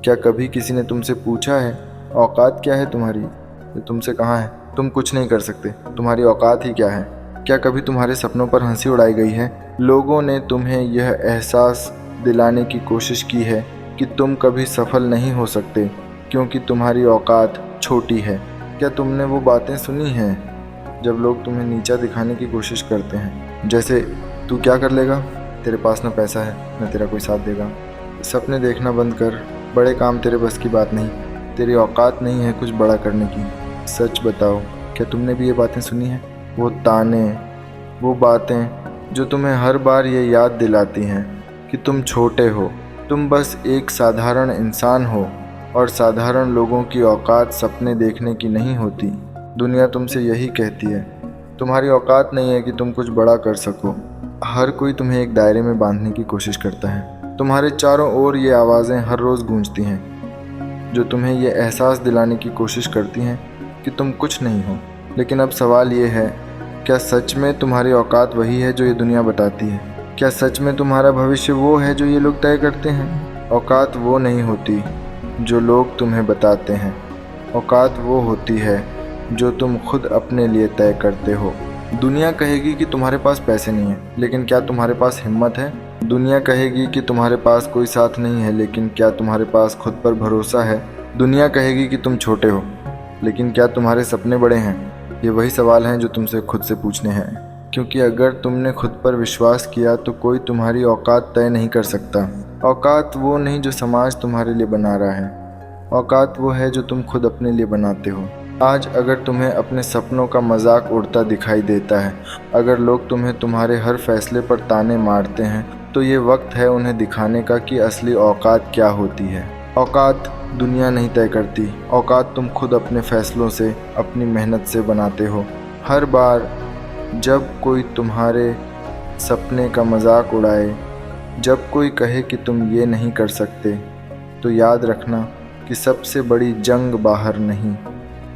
क्या कभी किसी ने तुमसे पूछा है औकात क्या है तुम्हारी? ये तुमसे कहा है तुम कुछ नहीं कर सकते, तुम्हारी औकात ही क्या है? क्या कभी तुम्हारे सपनों पर हंसी उड़ाई गई है? लोगों ने तुम्हें यह एहसास दिलाने की कोशिश की है कि तुम कभी सफल नहीं हो सकते क्योंकि तुम्हारी औकात छोटी है। क्या तुमने वो बातें सुनी हैं जब लोग तुम्हें नीचा दिखाने की कोशिश करते हैं, जैसे तू क्या कर लेगा, तेरे पास न पैसा है न तेरा कोई साथ देगा। सपने देखना बंद कर, बड़े काम तेरे बस की बात नहीं, तेरी औकात नहीं है कुछ बड़ा करने की। सच बताओ, क्या तुमने भी ये बातें सुनी हैं? वो ताने, वो बातें जो तुम्हें हर बार ये याद दिलाती हैं कि तुम छोटे हो, तुम बस एक साधारण इंसान हो और साधारण लोगों की औकात सपने देखने की नहीं होती। दुनिया तुमसे यही कहती है, तुम्हारी औकात नहीं है कि तुम कुछ बड़ा कर सको। हर कोई तुम्हें एक दायरे में बांधने की कोशिश करता है। तुम्हारे चारों ओर ये आवाज़ें हर रोज़ गूंजती हैं जो तुम्हें ये एहसास दिलाने की कोशिश करती हैं कि तुम कुछ नहीं हो। लेकिन अब सवाल ये है, क्या सच में तुम्हारी औकात वही है जो ये दुनिया बताती है? क्या सच में तुम्हारा भविष्य वो है जो ये लोग तय करते हैं? औकात वो नहीं होती जो लोग तुम्हें बताते हैं, औकात वो होती है जो तुम खुद अपने लिए तय करते हो। दुनिया कहेगी कि तुम्हारे पास पैसे नहीं हैं, लेकिन क्या तुम्हारे पास हिम्मत है? दुनिया कहेगी कि तुम्हारे पास कोई साथ नहीं है, लेकिन क्या तुम्हारे पास खुद पर भरोसा है? दुनिया कहेगी कि तुम छोटे हो, लेकिन क्या तुम्हारे सपने बड़े हैं? ये वही सवाल हैं जो तुमसे खुद से पूछने हैं, क्योंकि अगर तुमने खुद पर विश्वास किया तो कोई तुम्हारी औकात तय नहीं कर सकता। औकात वो नहीं जो समाज तुम्हारे लिए बना रहा है, औकात वो है जो तुम खुद अपने लिए बनाते हो। आज अगर तुम्हें अपने सपनों का मजाक उड़ता दिखाई देता है, अगर लोग तुम्हें तुम्हारे हर फैसले पर ताने मारते हैं, तो ये वक्त है उन्हें दिखाने का कि असली औकात क्या होती है। औकात दुनिया नहीं तय करती, औकात तुम खुद अपने फैसलों से, अपनी मेहनत से बनाते हो। हर बार जब कोई तुम्हारे सपने का मजाक उड़ाए, जब कोई कहे कि तुम ये नहीं कर सकते, तो याद रखना कि सबसे बड़ी जंग बाहर नहीं,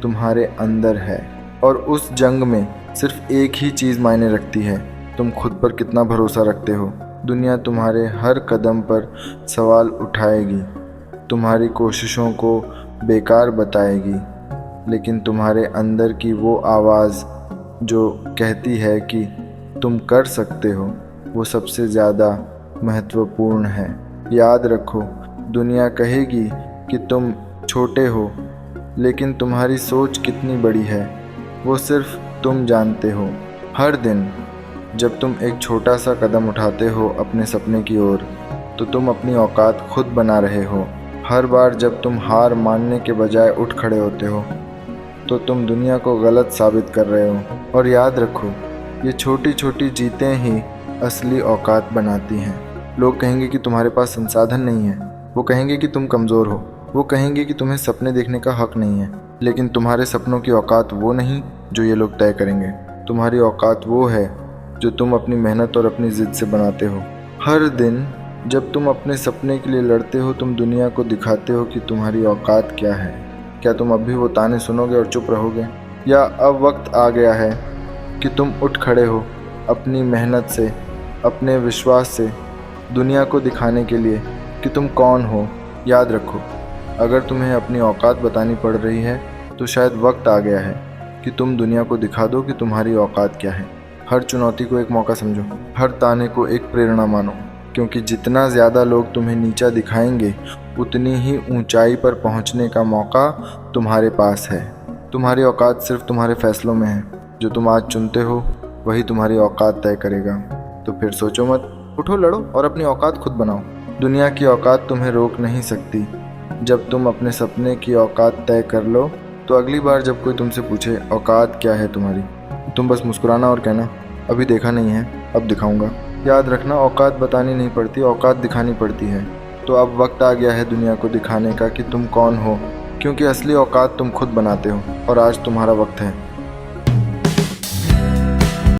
तुम्हारे अंदर है। और उस जंग में सिर्फ एक ही चीज़ मायने रखती है, तुम खुद पर कितना भरोसा रखते हो। दुनिया तुम्हारे हर कदम पर सवाल उठाएगी, तुम्हारी कोशिशों को बेकार बताएगी, लेकिन तुम्हारे अंदर की वो आवाज़ जो कहती है कि तुम कर सकते हो, वो सबसे ज़्यादा महत्वपूर्ण है। याद रखो, दुनिया कहेगी कि तुम छोटे हो, लेकिन तुम्हारी सोच कितनी बड़ी है वो सिर्फ तुम जानते हो। हर दिन जब तुम एक छोटा सा कदम उठाते हो अपने सपने की ओर, तो तुम अपनी औकात खुद बना रहे हो। हर बार जब तुम हार मानने के बजाय उठ खड़े होते हो, तो तुम दुनिया को गलत साबित कर रहे हो। और याद रखो, ये छोटी छोटी जीतें ही असली औकात बनाती हैं। लोग कहेंगे कि तुम्हारे पास संसाधन नहीं है, वो कहेंगे कि तुम कमज़ोर हो, वो कहेंगे कि तुम्हें सपने देखने का हक नहीं है, लेकिन तुम्हारे सपनों की औकात वो नहीं जो ये लोग तय करेंगे। तुम्हारी औकात वो है जो तुम अपनी मेहनत और अपनी ज़िद से बनाते हो। हर दिन जब तुम अपने सपने के लिए लड़ते हो, तुम दुनिया को दिखाते हो कि तुम्हारी औकात क्या है। क्या तुम अब भी वो ताने सुनोगे और चुप रहोगे, या अब वक्त आ गया है कि तुम उठ खड़े हो अपनी मेहनत से, अपने विश्वास से, दुनिया को दिखाने के लिए कि तुम कौन हो? याद रखो, अगर तुम्हें अपनी औकात बतानी पड़ रही है, तो शायद वक्त आ गया है कि तुम दुनिया को दिखा दो कि तुम्हारी औकात क्या है। हर चुनौती को एक मौका समझो, हर ताने को एक प्रेरणा मानो, क्योंकि जितना ज़्यादा लोग तुम्हें नीचा दिखाएंगे, उतनी ही ऊंचाई पर पहुंचने का मौका तुम्हारे पास है। तुम्हारी औकात सिर्फ तुम्हारे फैसलों में है। जो तुम आज चुनते हो, वही तुम्हारी औकात तय करेगा। तो फिर सोचो मत, उठो, लड़ो और अपनी औकात खुद बनाओ। दुनिया की औकात तुम्हें रोक नहीं सकती। जब तुम अपने सपने की औकात तय कर लो, तो अगली बार जब कोई तुमसे पूछे औकात क्या है तुम्हारी, तुम बस मुस्कुराना और कहना, अभी देखा नहीं है, अब दिखाऊंगा। याद रखना, औकात बतानी नहीं पड़ती, औकात दिखानी पड़ती है। तो अब वक्त आ गया है दुनिया को दिखाने का कि तुम कौन हो, क्योंकि असली औकात तुम खुद बनाते हो और आज तुम्हारा वक्त है।